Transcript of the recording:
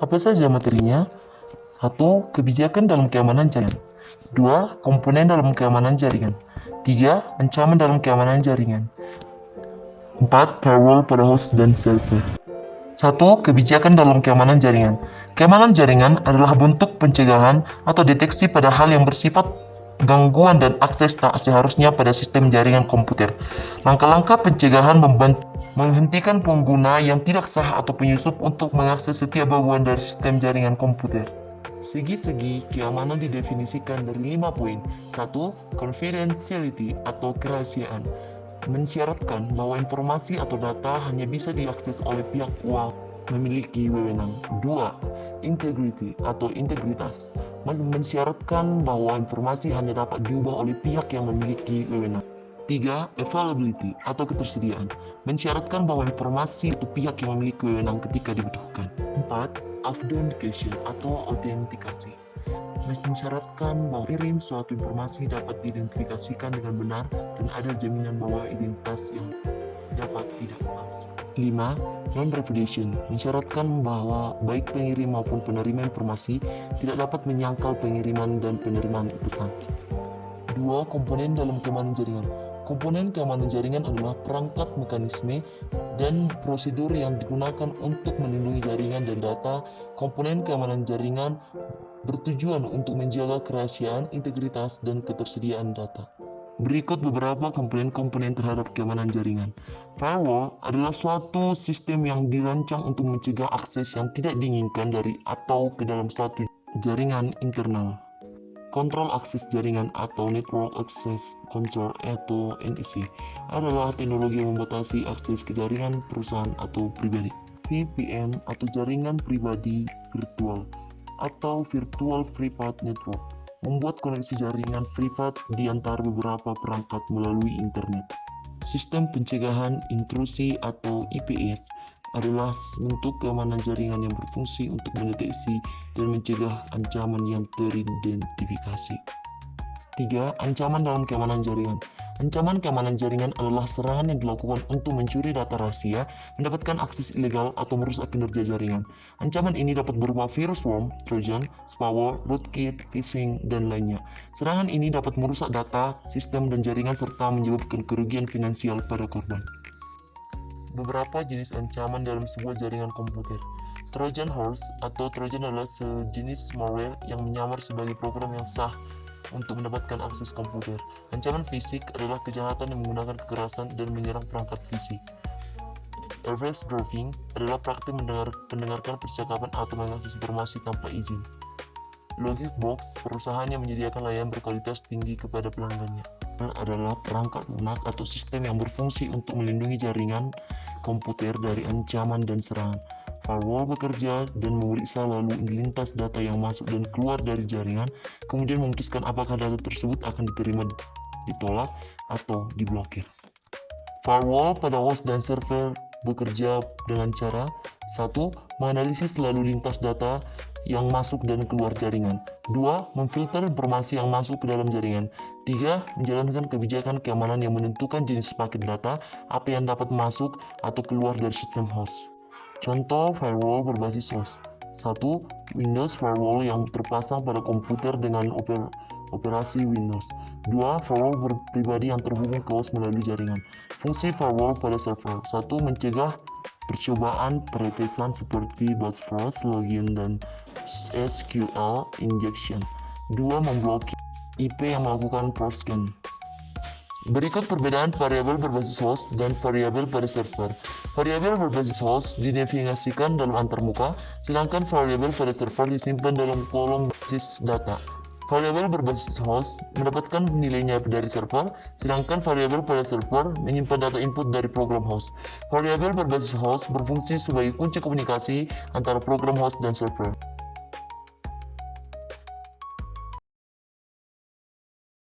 Apa saja materinya? 1. Kebijakan dalam keamanan jaringan. 2. Komponen dalam keamanan jaringan. 3. Ancaman dalam keamanan jaringan. 4. Firewall pada host dan server. 1. Kebijakan dalam keamanan jaringan. Keamanan jaringan adalah bentuk pencegahan atau deteksi pada hal yang bersifat gangguan dan akses tak seharusnya pada sistem jaringan komputer. Langkah-langkah pencegahan menghentikan pengguna yang tidak sah atau penyusup untuk mengakses setiap bagian dari sistem jaringan komputer. Segi-segi keamanan didefinisikan dari 5 poin. 1. Confidentiality atau kerahasiaan. Mensyaratkan bahwa informasi atau data hanya bisa diakses oleh pihak yang memiliki wewenang. 2. Integrity atau integritas. Mensyaratkan bahwa informasi hanya dapat diubah oleh pihak yang memiliki wewenang. 3. Availability atau ketersediaan. Mensyaratkan bahwa informasi itu pihak yang memiliki wewenang ketika dibutuhkan. 4. Authentication atau autentikasi. Mensyaratkan bahwa kirim suatu informasi dapat diidentifikasikan dengan benar dan ada jaminan bahwa identitas yang dapat tidak palsu. 5. Non-repudiation mensyaratkan bahwa baik pengirim maupun penerima informasi tidak dapat menyangkal pengiriman dan penerimaan pesan. 2. Komponen dalam keamanan jaringan. Komponen keamanan jaringan adalah perangkat mekanisme dan prosedur yang digunakan untuk melindungi jaringan dan data. Komponen keamanan jaringan bertujuan untuk menjaga kerahasiaan, integritas, dan ketersediaan data. Berikut beberapa komponen-komponen terhadap keamanan jaringan. Firewall adalah suatu sistem yang dirancang untuk mencegah akses yang tidak diinginkan dari atau ke dalam suatu jaringan internal. Kontrol akses jaringan atau Network Access Control atau NAC adalah teknologi yang membatasi akses ke jaringan perusahaan atau pribadi. VPN atau jaringan pribadi virtual atau Virtual Private Network membuat koneksi jaringan privat di antara beberapa perangkat melalui internet. Sistem pencegahan intrusi atau IPS adalah bentuk keamanan jaringan yang berfungsi untuk mendeteksi dan mencegah ancaman yang teridentifikasi. 3. Ancaman dalam keamanan jaringan. Ancaman keamanan jaringan adalah serangan yang dilakukan untuk mencuri data rahasia, mendapatkan akses ilegal, atau merusak kinerja jaringan. Ancaman ini dapat berupa virus worm, trojan, spyware, rootkit, phishing, dan lainnya. Serangan ini dapat merusak data, sistem, dan jaringan serta menyebabkan kerugian finansial pada korban. Beberapa jenis ancaman dalam sebuah jaringan komputer. Trojan horse atau Trojan adalah sejenis malware yang menyamar sebagai program yang sah untuk mendapatkan akses komputer. Ancaman fisik adalah kejahatan yang menggunakan kekerasan dan menyerang perangkat fisik. Eavesdropping adalah praktik mendengarkan percakapan atau mengakses informasi tanpa izin. Logicbox, perusahaan yang menyediakan layanan berkualitas tinggi kepada pelanggannya, adalah perangkat lunak atau sistem yang berfungsi untuk melindungi jaringan komputer dari ancaman dan serangan. Firewall bekerja dan memeriksa lalu lintas data yang masuk dan keluar dari jaringan, kemudian memutuskan apakah data tersebut akan diterima, ditolak, atau diblokir. Firewall pada host dan server bekerja dengan cara 1. Menganalisis lalu lintas data yang masuk dan keluar jaringan. 2. Memfilter informasi yang masuk ke dalam jaringan. 3. Menjalankan kebijakan keamanan yang menentukan jenis paket data, apa yang dapat masuk atau keluar dari sistem host. Contoh firewall berbasis host. 1. Windows Firewall yang terpasang pada komputer dengan operasi Windows. 2. Firewall pribadi yang terhubung ke host melalui jaringan. Fungsi firewall pada server. 1. Mencegah percobaan peretesan seperti brute force login dan SQL injection. 2. Memblokir IP yang melakukan force scan. Berikut perbedaan variabel berbasis host dan variabel pada server. Variabel berbasis host didefinisikan dalam antarmuka, sedangkan variabel pada server disimpan dalam kolom basis data. Variabel berbasis host mendapatkan nilainya dari server, sedangkan variabel pada server menyimpan data input dari program host. Variabel berbasis host berfungsi sebagai kunci komunikasi antara program host dan server.